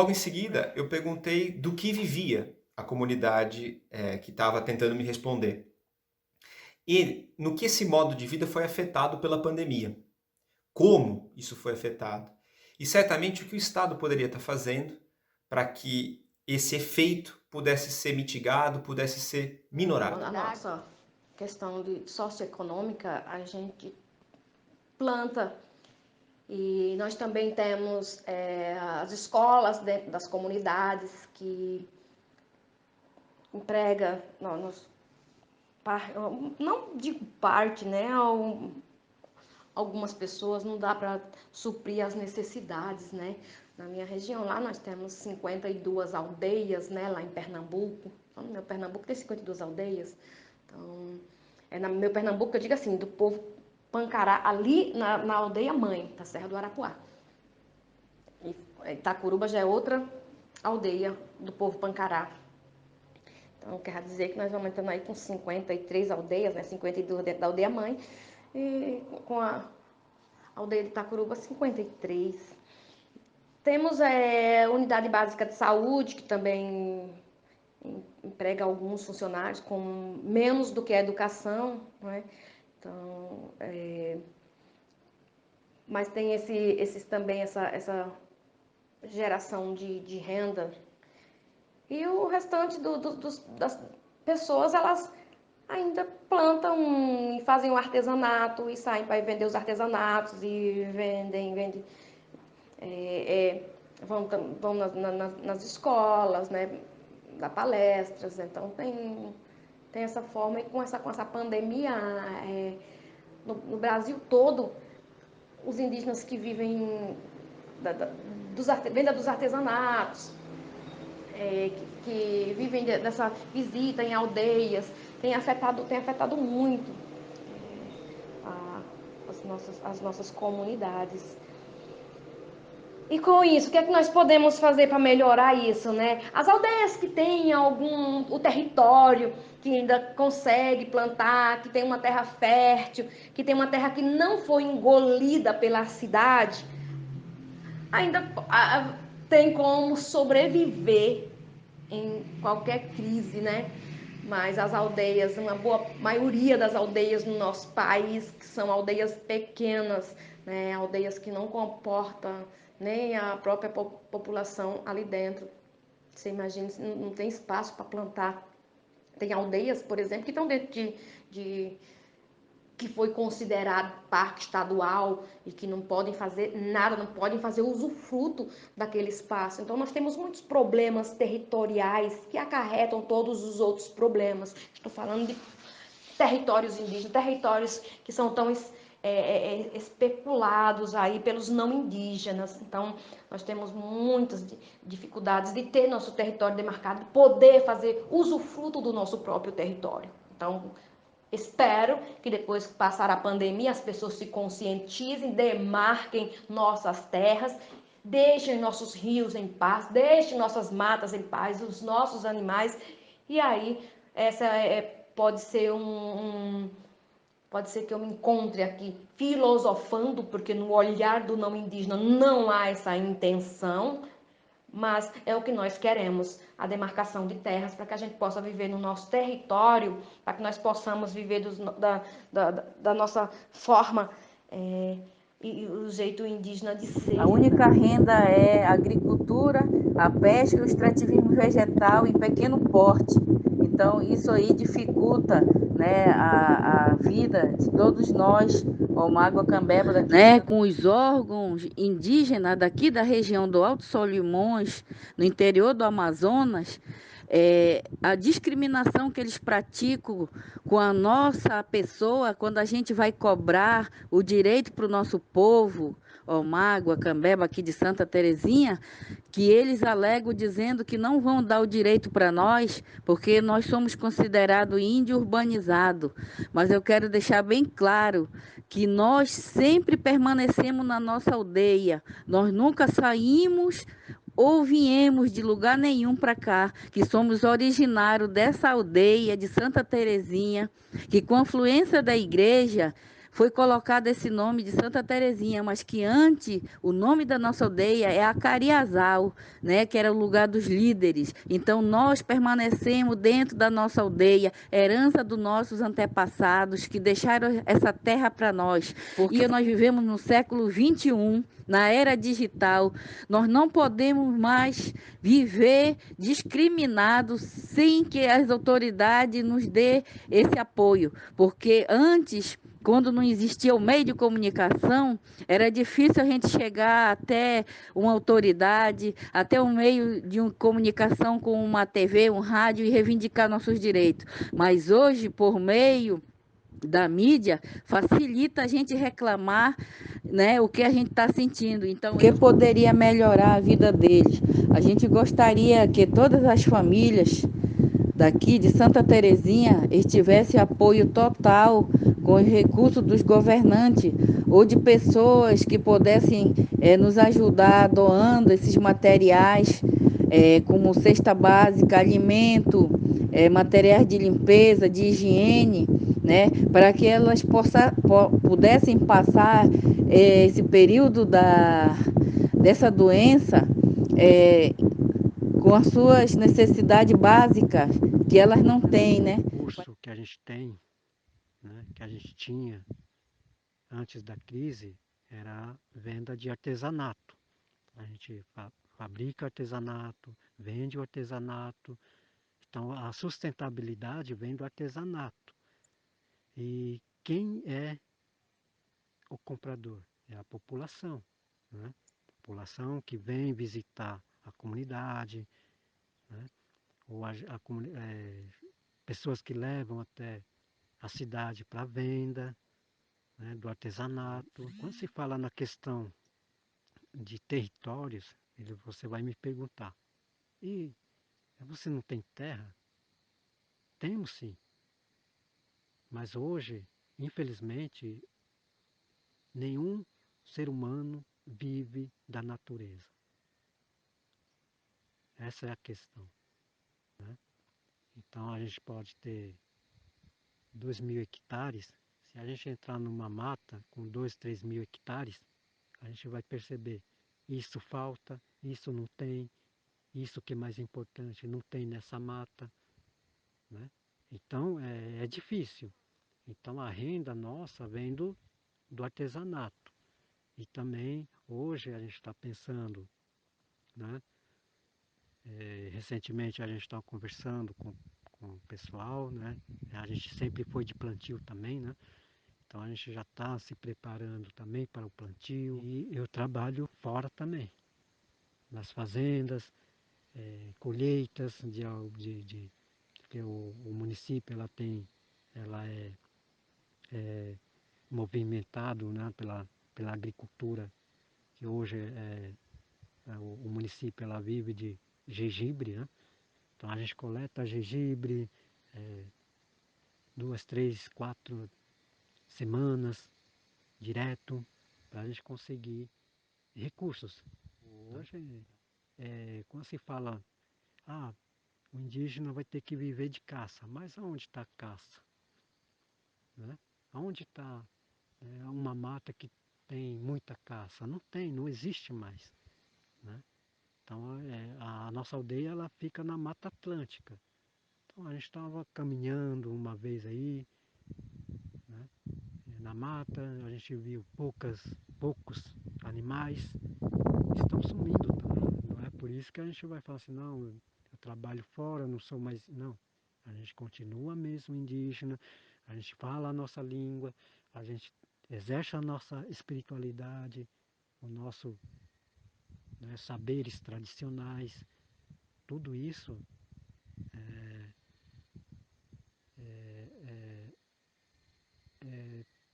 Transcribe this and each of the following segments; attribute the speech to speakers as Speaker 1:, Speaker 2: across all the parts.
Speaker 1: logo em seguida, eu perguntei do que vivia a comunidade, que estava tentando me responder. E no que esse modo de vida foi afetado pela pandemia. Como isso foi afetado. E certamente o que o Estado poderia estar fazendo para que esse efeito pudesse ser mitigado, pudesse ser minorado.
Speaker 2: A nossa questão de socioeconômica, a gente planta e nós também temos as escolas dentro das comunidades que emprega, não digo parte, né? Algumas pessoas não dá para suprir as necessidades, né? Na minha região, lá nós temos 52 aldeias, né? Lá em Pernambuco. Então, no meu Pernambuco tem 52 aldeias. Então, no meu Pernambuco, eu digo assim, do povo Pancará, ali na aldeia mãe, da Serra do Arapuá. E Itacuruba já é outra aldeia do povo Pancará. Então, quer dizer que nós vamos entrando aí com 53 aldeias, né? 52 dentro da aldeia mãe. E com a aldeia de Itacuruba, 53. Temos unidade básica de saúde, que também emprega alguns funcionários com menos do que a educação, né? Então, mas tem também essa geração de renda. E o restante das pessoas, elas ainda plantam e fazem o artesanato e saem para vender os artesanatos e vendem vão nas escolas, né, dar palestras. Então tem essa forma. E com essa pandemia, no Brasil todo, os indígenas que vivem venda dos artesanatos, que vivem dessa visita em aldeias, tem afetado muito as nossas comunidades. E com isso, o que é que nós podemos fazer para melhorar isso, né? As aldeias que têm o território, que ainda consegue plantar, que tem uma terra fértil, que tem uma terra que não foi engolida pela cidade, ainda tem como sobreviver em qualquer crise, né? Mas as aldeias, uma boa maioria das aldeias no nosso país, que são aldeias pequenas, né? Aldeias que não comportam nem a própria população ali dentro. Você imagina, não tem espaço para plantar. Tem aldeias, por exemplo, que estão dentro de que foi considerado parque estadual e que não podem fazer nada, não podem fazer usufruto daquele espaço. Então nós temos muitos problemas territoriais que acarretam todos os outros problemas. Estou falando de territórios indígenas, territórios que são tão especulados aí pelos não indígenas. Então nós temos muitas dificuldades de ter nosso território demarcado, de poder fazer usufruto do nosso próprio território. Então espero que depois que passar a pandemia as pessoas se conscientizem, demarquem nossas terras, deixem nossos rios em paz, deixem nossas matas em paz, os nossos animais. E aí essa pode ser pode ser que eu me encontre aqui filosofando, porque no olhar do não indígena não há essa intenção, mas é o que nós queremos, a demarcação de terras, para que a gente possa viver no nosso território, para que nós possamos viver da nossa forma e o jeito indígena de ser.
Speaker 3: A única renda é a agricultura, a pesca e o extrativismo vegetal em pequeno porte. Então, isso aí dificulta, né, a vida de todos nós, como Água Cambeba, daqui, né, com os órgãos indígenas daqui da região do Alto Solimões, no interior do Amazonas. A discriminação que eles praticam com a nossa pessoa quando a gente vai cobrar o direito para o nosso povo, Mágoa, Cambeba, aqui de Santa Terezinha, que eles alegam dizendo que não vão dar o direito para nós, porque nós somos considerados índio urbanizado. Mas eu quero deixar bem claro que nós sempre permanecemos na nossa aldeia, nós nunca saímos ou viemos de lugar nenhum para cá, que somos originários dessa aldeia de Santa Terezinha, que com a influência da igreja foi colocado esse nome de Santa Terezinha, mas que antes o nome da nossa aldeia é Acariazal, né, que era o lugar dos líderes. Então nós permanecemos dentro da nossa aldeia, herança dos nossos antepassados que deixaram essa terra para nós, porque nós vivemos no século 21, na era digital. Nós não podemos mais viver discriminados sem que as autoridades nos dê esse apoio, porque antes, quando não existia o meio de comunicação, era difícil a gente chegar até uma autoridade, até um meio de comunicação com uma TV, um rádio e reivindicar nossos direitos. Mas hoje, por meio da mídia, facilita a gente reclamar, né, o que a gente está sentindo. Então, o que poderia melhorar a vida deles? A gente gostaria que todas as famílias daqui de Santa Terezinha tivesse apoio total com os recursos dos governantes ou de pessoas que pudessem nos ajudar doando esses materiais, como cesta básica, alimento, materiais de limpeza, de higiene, né, para que elas pudessem passar esse período dessa doença com as suas necessidades básicas que elas não têm, né?
Speaker 4: O curso que a gente tem, né, que a gente tinha antes da crise, era venda de artesanato. A gente fabrica artesanato, vende o artesanato. Então, a sustentabilidade vem do artesanato. E quem é o comprador? É a população, né? A população que vem visitar a comunidade, né? Ou pessoas que levam até a cidade para venda, né, do artesanato. Quando se fala na questão de territórios, você vai me perguntar, e você não tem terra? Temos sim, mas hoje, infelizmente, nenhum ser humano vive da natureza. Essa é a questão, né? Então a gente pode ter 2.000 hectares, se a gente entrar numa mata com 2, 3.000 hectares, a gente vai perceber, isso falta, isso não tem, isso que é mais importante, não tem nessa mata, né? Então é difícil. Então a renda nossa vem do artesanato. E também hoje a gente está pensando, né? Recentemente a gente está conversando com o pessoal, né? A gente sempre foi de plantio também, né? Então a gente já está se preparando também para o plantio. E eu trabalho fora também, nas fazendas, colheitas que o município ela é movimentado, né, pela agricultura, que hoje o município ela vive de gengibre, né? Então a gente coleta gengibre 2, 3, 4 semanas direto para a gente conseguir recursos. Hoje, quando se fala, o indígena vai ter que viver de caça, mas aonde está a caça? Né? Aonde está uma mata que tem muita caça? Não tem, não existe mais. Né? Então a nossa aldeia ela fica na Mata Atlântica. Então a gente estava caminhando uma vez aí, né, na mata, a gente viu poucos animais, estão sumindo também. Não é por isso que a gente vai falar assim, não, eu trabalho fora, não sou mais. Não. A gente continua mesmo indígena, a gente fala a nossa língua, a gente exerce a nossa espiritualidade, o nosso, né, saberes tradicionais, tudo isso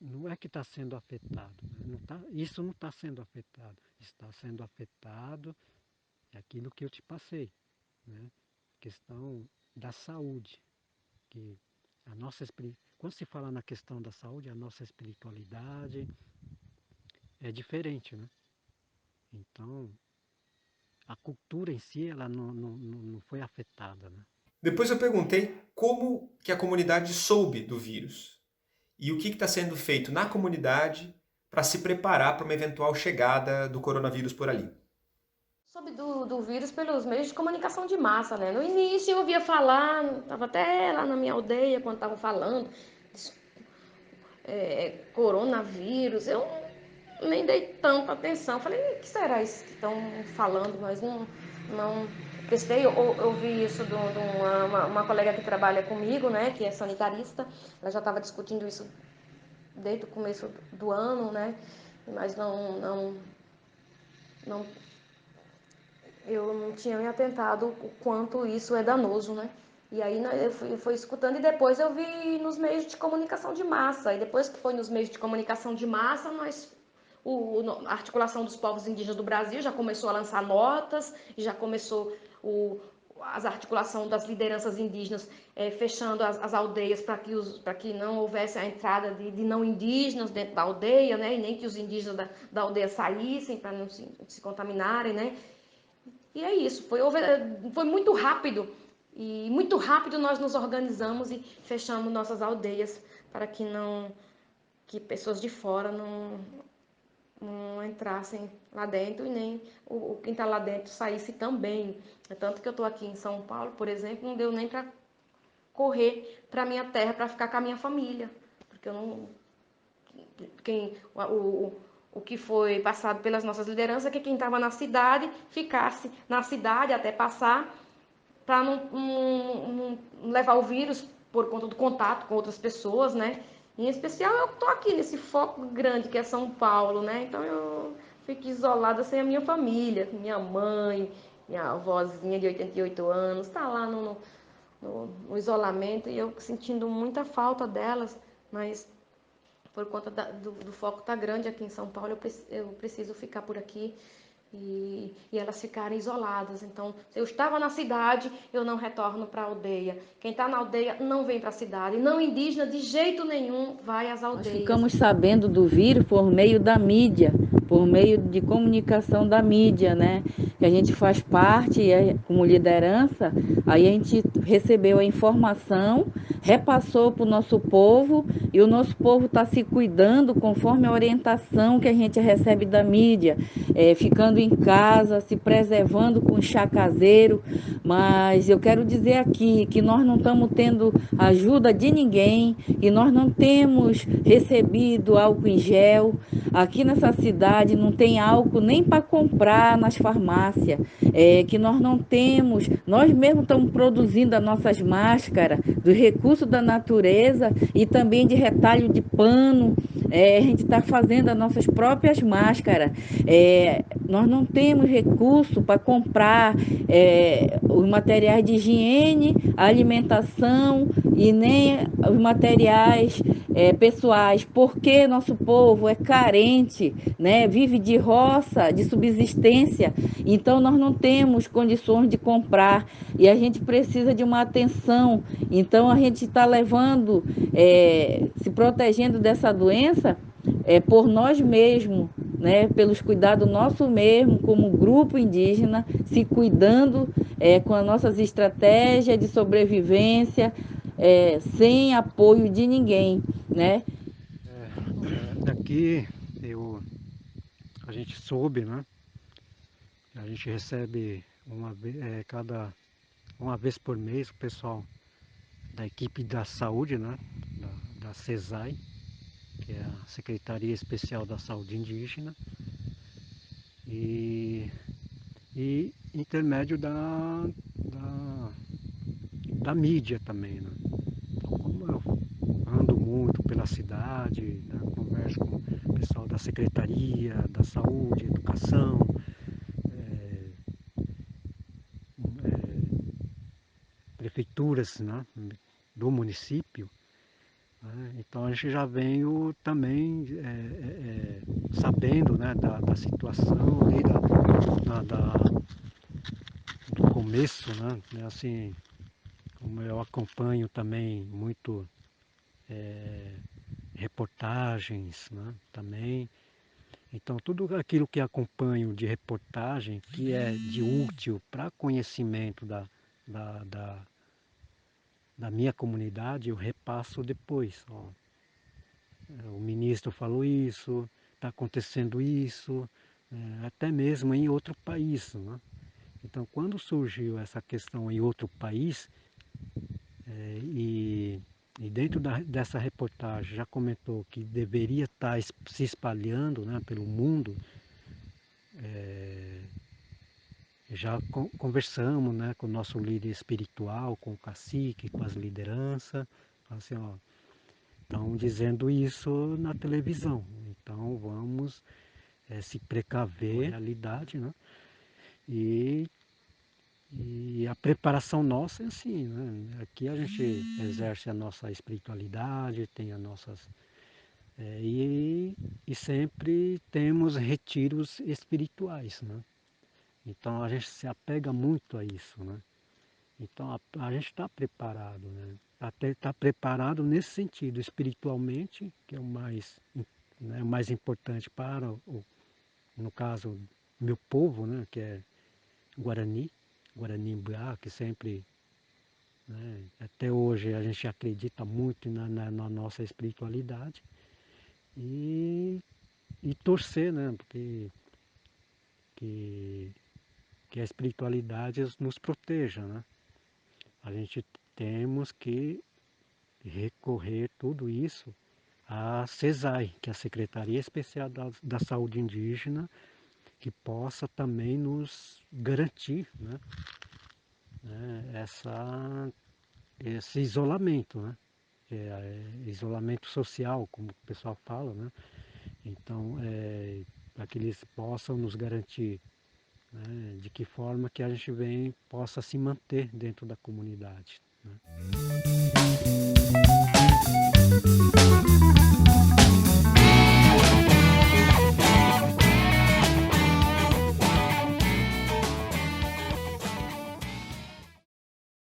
Speaker 4: não é que está sendo afetado. Né? Isso não está sendo afetado. Está sendo afetado aquilo que eu te passei. Né? Questão da saúde. Que quando se fala na questão da saúde, a nossa espiritualidade é diferente. Né? Então, a cultura em si ela não foi afetada. Né?
Speaker 1: Depois eu perguntei como que a comunidade soube do vírus. e o que está sendo feito na comunidade para se preparar para uma eventual chegada do coronavírus por ali?
Speaker 2: Soube do vírus pelos meios de comunicação de massa, né? No início eu ouvia falar, estava até lá na minha aldeia quando estavam falando, coronavírus, eu nem dei tanta atenção. Falei, o que será isso que estão falando? Mas não prestei. Eu ouvi isso de uma colega que trabalha comigo, né, que é sanitarista. Ela já estava discutindo isso desde o começo do ano, né? Mas não, eu não tinha me atentado o quanto isso é danoso, né? E aí eu fui escutando e depois eu vi nos meios de comunicação de massa. E depois que foi nos meios de comunicação de massa, a articulação dos povos indígenas do Brasil já começou a lançar notas, e já começou a articulação das lideranças indígenas fechando as aldeias para que não houvesse a entrada de não indígenas dentro da aldeia, né? E nem que os indígenas da aldeia saíssem para não se contaminarem, né? E é isso, foi muito rápido. E muito rápido nós nos organizamos e fechamos nossas aldeias para que pessoas de fora não entrassem lá dentro e nem quem está lá dentro saísse também. É tanto que eu estou aqui em São Paulo, por exemplo, não deu nem para correr para minha terra para ficar com a minha família, porque eu não quem o que foi passado pelas nossas lideranças é que quem estava na cidade ficasse na cidade até passar para não levar o vírus por conta do contato com outras pessoas, né? Em especial eu tô aqui nesse foco grande que é São Paulo, né? Então eu fico isolada sem a minha família, minha mãe, minha avózinha de 88 anos, tá lá no isolamento e eu sentindo muita falta delas, mas por conta do foco tá grande aqui em São Paulo, eu preciso ficar por aqui e elas ficarem isoladas. Então, se eu estava na cidade, eu não retorno para a aldeia. Quem está na aldeia não vem para a cidade. Não indígena, de jeito nenhum, vai às
Speaker 3: Nós
Speaker 2: aldeias.
Speaker 3: ficamos sabendo do vírus por meio da mídia, por meio de comunicação da mídia, né? Que a gente faz parte, como liderança, aí a gente recebeu a informação, repassou para o nosso povo e o nosso povo está se cuidando conforme a orientação que a gente recebe da mídia, ficando em casa, se preservando com chá caseiro. Mas eu quero dizer aqui que nós não estamos tendo ajuda de ninguém e nós não temos recebido álcool em gel. Aqui nessa cidade não tem álcool nem para comprar nas farmácias, que nós não temos. Nós mesmos estamos produzindo as nossas máscaras dos recursos da natureza e também de retalho de pano. A gente está fazendo as nossas próprias máscaras. Nós não temos recurso para comprar os materiais de higiene, alimentação e nem os materiais pessoais, porque nosso povo é carente, né? Vive de roça, de subsistência, então nós não temos condições de comprar e a gente precisa de uma atenção. Então a gente está levando, se protegendo dessa doença por nós mesmos, né? Pelos cuidados nosso mesmo, como grupo indígena, se cuidando com as nossas estratégias de sobrevivência, sem apoio de ninguém, né?
Speaker 4: Daqui a gente soube, né? A gente recebe uma vez por mês o pessoal da equipe da saúde, né? Da CESAI, que é a Secretaria Especial da Saúde Indígena, e intermédio da mídia também, né? Então, como eu ando muito pela cidade, né, converso com o pessoal da Secretaria da Saúde, Educação, prefeituras, né, do município, né? Então a gente já veio também sabendo, né, da situação ali, do começo, né, assim, como eu acompanho também muito reportagens, né, também. Então, tudo aquilo que acompanho de reportagem, que é de útil para conhecimento da, da, da minha comunidade, eu repasso depois. Ó. o ministro falou isso, está acontecendo isso, até mesmo em outro país, né? Então, quando surgiu essa questão em outro país, e, e dentro dessa reportagem já comentou que deveria estar se espalhando, né, pelo mundo, já conversamos, né, com o nosso líder espiritual, com o cacique, com as lideranças, assim, ó, estão dizendo isso na televisão, então vamos se precaver, com a realidade, né? E, e a preparação nossa é assim, né? Aqui a gente exerce a nossa espiritualidade, tem as nossas. E sempre temos retiros espirituais, né? Então a gente se apega muito a isso, né? Então a gente está preparado, né? Até está preparado nesse sentido, espiritualmente, que é né, o mais importante para no caso, meu povo, né? Que é Guarani, Guarani-Mbuá, que sempre, né, até hoje a gente acredita muito na nossa espiritualidade e, e torcer, né? Porque que, que a espiritualidade nos proteja, né? A gente temos que recorrer tudo isso à CESAI, que é a Secretaria Especial da Saúde Indígena, que possa também nos garantir, né, esse isolamento, né? Isolamento social, como o pessoal fala, né? Então, para que eles possam nos garantir, né, de que forma que a gente possa se manter dentro da comunidade, né?